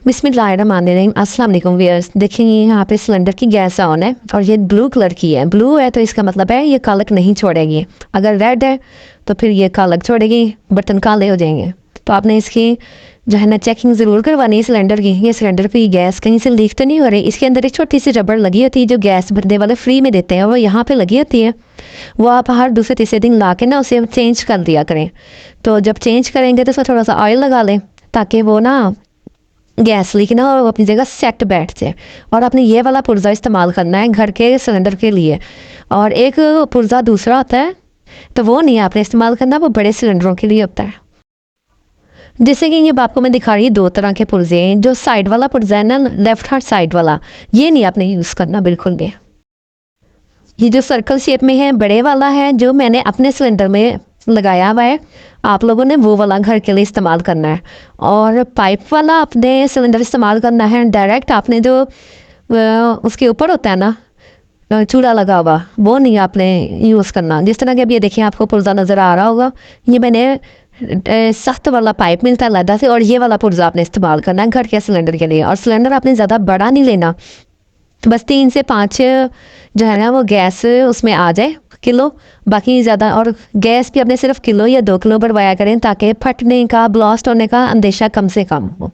बिस्मिल्लाहिर्रहमानिर्रहीम। अस्सलाम वालेकुम व्यूअर्स। देखिए यहाँ पे सिलेंडर की गैस ऑन है और ये ब्लू कलर की है। ब्लू है तो इसका मतलब है ये कालक नहीं छोड़ेगी। अगर रेड है तो फिर ये कालक छोड़ेगी, बर्तन काले हो जाएंगे। तो आपने इसकी जो है ना चेकिंग ज़रूर करवानी है सिलेंडर की। ये सिलेंडर पे गैस कहीं से लीक तो नहीं हो रही। इसके अंदर एक छोटी सी रबड़ लगी होती है जो गैस भरने वाले फ्री में देते हैं, वो यहाँ पे लगी होती है। वो आप हर दूसरे तीसरे दिन ला के ना उसे चेंज कर दिया करें। तो जब चेंज करेंगे तो उसमें थोड़ा सा ऑयल लगा लें ताकि वो ना गैस लीक ना और अपनी जगह सेट बैठ जाए। और आपने ये वाला पुर्जा इस्तेमाल करना है घर के सिलेंडर के लिए। और एक पुर्जा दूसरा होता है तो वो नहीं आपने इस्तेमाल करना, वो बड़े सिलेंडरों के लिए होता है। जैसे कि ये आपको मैं दिखा रही हूँ दो तरह के पुर्जे हैं। जो साइड वाला पुर्जा है ना, लेफ्ट हैंड साइड वाला, ये नहीं आपने यूज़ करना बिल्कुल भी। ये जो सर्कल शेप में है बड़े वाला है जो मैंने अपने सिलेंडर में लगाया हुआ है, आप लोगों ने वो वाला घर के लिए इस्तेमाल करना है। और पाइप वाला अपने सिलेंडर इस्तेमाल करना है डायरेक्ट। आपने जो उसके ऊपर होता है ना चूल्हा लगा हुआ, वो नहीं आपने यूज़ करना। जिस तरह के अब ये देखिए आपको पुर्जा नज़र आ रहा होगा, ये मैंने सख्त वाला पाइप मिलता है लदा से, और ये वाला पुर्जा आपने इस्तेमाल करना है घर के सिलेंडर के लिए। और सिलेंडर आपने ज़्यादा बड़ा नहीं लेना, तो बस 3 से 5 जो है ना वो गैस उसमें आ जाए किलो। बाकी ज़्यादा, और गैस भी अपने सिर्फ किलो या 2 किलो भरवाया करें ताकि फटने का, ब्लास्ट होने का अंदेशा कम से कम हो।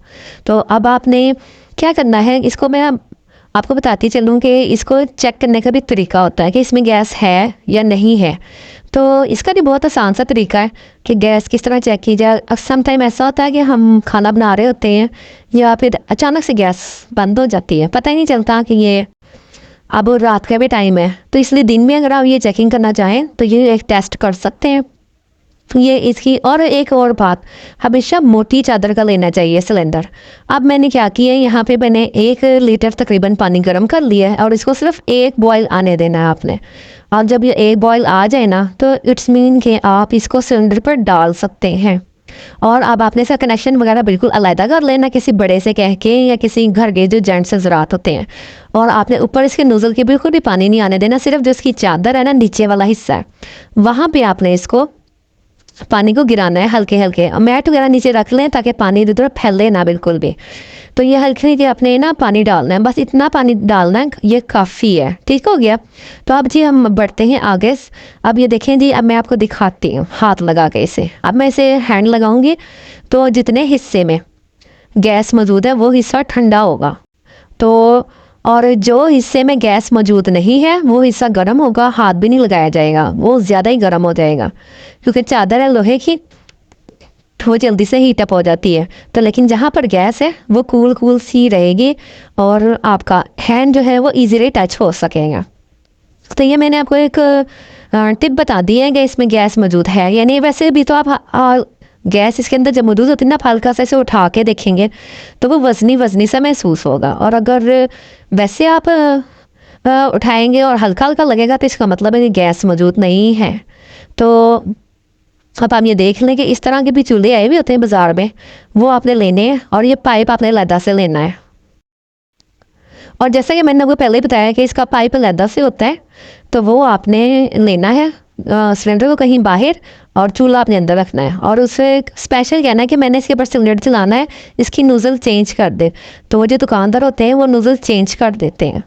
तो अब आपने क्या करना है, इसको मैं आपको बताती चलूँ कि इसको चेक करने का भी तरीका होता है कि इसमें गैस है या नहीं है। तो इसका भी बहुत आसान सा तरीका है कि गैस किस तरह चेक की जाए। सम टाइम ऐसा होता है कि हम खाना बना रहे होते हैं या फिर अचानक से गैस बंद हो जाती है, पता ही नहीं चलता कि ये अब रात का भी टाइम है। तो इसलिए दिन में अगर आप ये चेकिंग करना चाहें तो ये एक टेस्ट कर सकते हैं। ये इसकी और एक और बात, हमेशा मोटी चादर का लेना चाहिए सिलेंडर। अब मैंने क्या किया है, यहाँ पे मैंने 1 लीटर तकरीबन पानी गर्म कर लिया है और इसको सिर्फ 1 बॉयल आने देना है आपने। और जब ये 1 बॉयल आ जाए ना तो इट्स मीन कि आप इसको सिलेंडर पर डाल सकते हैं। और अब आपने इसका कनेक्शन वगैरह बिल्कुल अलहदा कर लेना किसी बड़े से कह के, या किसी घर के जो जेंट्स हज़रात होते हैं। और आपने ऊपर इसके नोज़ल के बिल्कुल भी पानी नहीं आने देना, सिर्फ जो इसकी चादर है ना नीचे वाला हिस्सा है वहाँ पे आपने इसको पानी को गिराना है हल्के हल्के। मैट वगैरह नीचे रख लें ताकि पानी इधर उधर फैले ना बिल्कुल भी। तो ये हल्के हल्के आपने ना पानी डालना है, बस इतना पानी डालना है, ये काफ़ी है। ठीक हो गया। तो अब जी हम बढ़ते हैं आगे। अब ये देखें जी, अब मैं आपको दिखाती हूँ हाथ लगा के इसे। अब मैं इसे हैंड लगाऊंगी तो जितने हिस्से में गैस मौजूद है वो हिस्सा ठंडा होगा, तो और जो हिस्से में गैस मौजूद नहीं है वो हिस्सा गर्म होगा, हाथ भी नहीं लगाया जाएगा, वो ज़्यादा ही गर्म हो जाएगा क्योंकि चादर है लोहे की, वो जल्दी से हीट अप हो जाती है। तो लेकिन जहाँ पर गैस है वो कूल कूल सी रहेगी और आपका हैंड जो है वो इजीली टच हो सकेगा। तो ये मैंने आपको एक टिप बता दी है कि इसमें गैस मौजूद है या नहीं। वैसे भी तो आप गैस इसके अंदर जब मौजूद होती है ना, हल्का सा इसे उठा के देखेंगे तो वो वज़नी वज़नी सा महसूस होगा। और अगर वैसे आप उठाएंगे और हल्का हल्का लगेगा तो इसका मतलब है कि गैस मौजूद नहीं है। तो अब आप ये देख लें कि इस तरह के भी चूल्हे आए भी होते हैं बाज़ार में, वो आपने लेने हैं और ये पाइप आपने अलहदा से लेना है। और जैसा कि मैंने आपको पहले ही बताया कि इसका पाइप अलहदा से होता है, तो वो आपने लेना है सिलेंडर को कहीं बाहर और चूल्हा अपने अंदर रखना है। और उसे स्पेशल कहना है कि मैंने इसके ऊपर सिलेंडर चलाना है, इसकी नोज़ल चेंज कर दे। तो वो जो दुकानदार होते हैं वो नोज़ल चेंज कर देते हैं।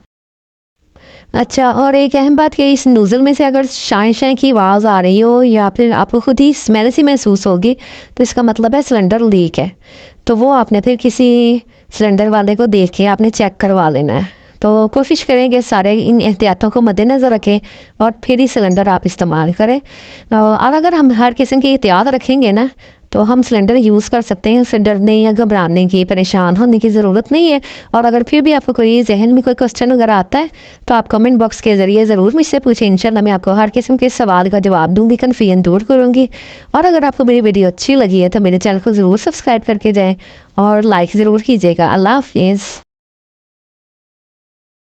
अच्छा, और एक अहम बात कि इस नोज़ल में से अगर शाय शाय की आवाज़ आ रही हो या फिर आपको खुद ही स्मेल सी महसूस होगी तो इसका मतलब है सिलेंडर लीक है। तो वो आपने फिर किसी सिलेंडर वाले को देख के आपने चेक करवा लेना है। तो कोशिश करें कि सारे इन एहतियातों को मद्देनज़र रखें और फिर ही सिलेंडर आप इस्तेमाल करें। और अगर हम हर किस्म की एहतियात रखेंगे ना तो हम सिलेंडर यूज़ कर सकते हैं। सिलेंडर डरने या घबराने की, परेशान होने की ज़रूरत नहीं है। और अगर फिर भी आपको कोई जहन में कोई क्वेश्चन वगैरह आता है तो आप कमेंट बॉक्स के ज़रिए ज़रूर मुझसे पूछें। इंशाल्लाह मैं आपको हर किस्म के सवाल का जवाब दूँगी, कन्फ्यूजन दूर करूँगी। और अगर आपको मेरी वीडियो अच्छी लगी है तो मेरे चैनल को ज़रूर सब्सक्राइब करके जाएँ और लाइक ज़रूर कीजिएगा। अल्लाह हाफिज़।